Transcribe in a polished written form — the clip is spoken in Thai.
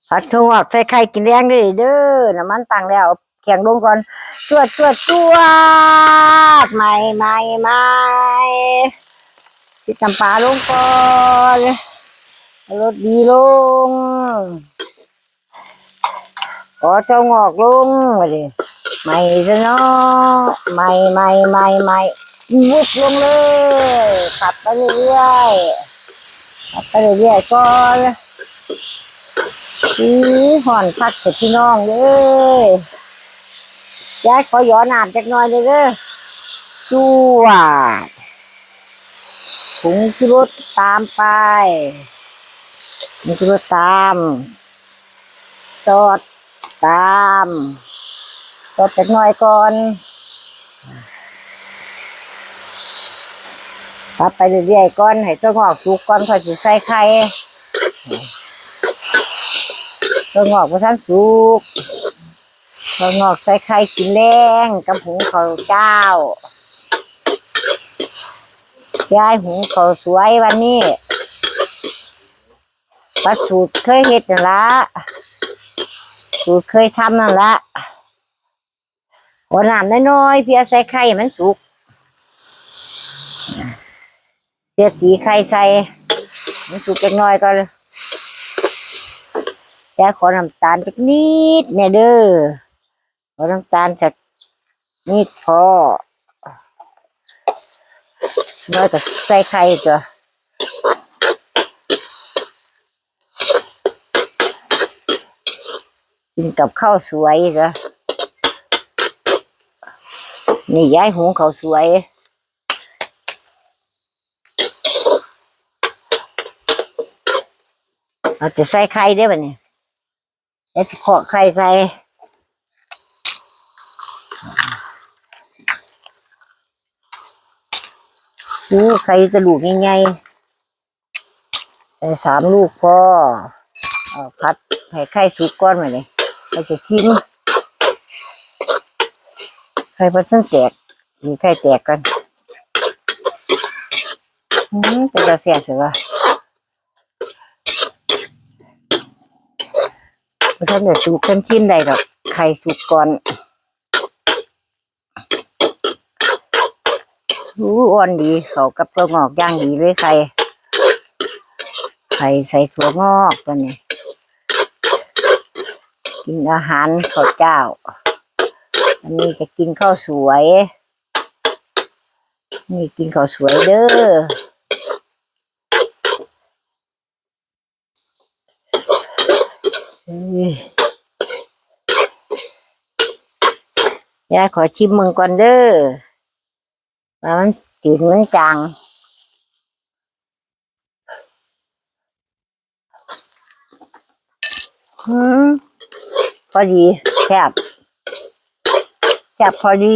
ผัดถั่วใส่ไข่กินแรงเลยเด้อน้ำมันตังแล้วแข็งลงก่อนจวดใหม่ที่จำปาลงก่อนรสดีลงขอเจ้างอกลงมาดิใหม่ซะเนาะใหม่วุบลงเลยขับไปเรื่อยๆก่อนห่อนพักกับพี่น้องเลยยายขอย้อนน้ำจักหน่อยเลยเด้อจวดผงชูรสตามไปผงชูรสตามซอสตามซอสจักหน่อยก่อนพับไปเรื่อยๆก่อนให้ตัวงอกสุกก่อนค่อยสิใส่ไข่ตัวงอกพอท่านสุกตัวงอกใส่ไข่กินแรงกับหุงข้าวเจ้ายายหุงข้าวสวยวันนี้ประสูตรเคยเฮ็ดนั่นละสูตรเคยทำนั่นละหัวน้ำน้อยๆเพียใส่ไข่มันสุกเพียสีไข่ใส่มันสุกเล็กน้อยก็เลยยายขอน้ำตาลสักนิดเนี่ยเด้อขอน้ำตาลสักนิดพอน้อยก็ใส่ไข่จ้ะกินกับข้าวสวยจ้ะนี่ยายหุงข้าวสวยเราจะใส่ไข่ได้ป่ะเนี่ยแล้วจะขอไข่ใส่ไข่จะลูกง่ายๆ3 ลูกพอพัดให้ไข่สุกก้อนมาเลยเราจะชิมไข่พัดซึ่งแตกมีไข่แตกกันเป็นกาแฟใช่ปะไม่ทำเดี๋ยวสุกขึ้นชิมได้หรอกไข่สุกก่อนอ่อนดีเขากับตัวงอกย่างดีเลยไข่ใส่ถั่วงอกตัวนี้กินอาหารข้าวเจ้าอันนี้จะกินข้าวสวยนี่กินข้าวสวยเด้อยายขอชิมมึงก่อนเด้อว่ามันจืดมันจางพอดีแซ่บพอดี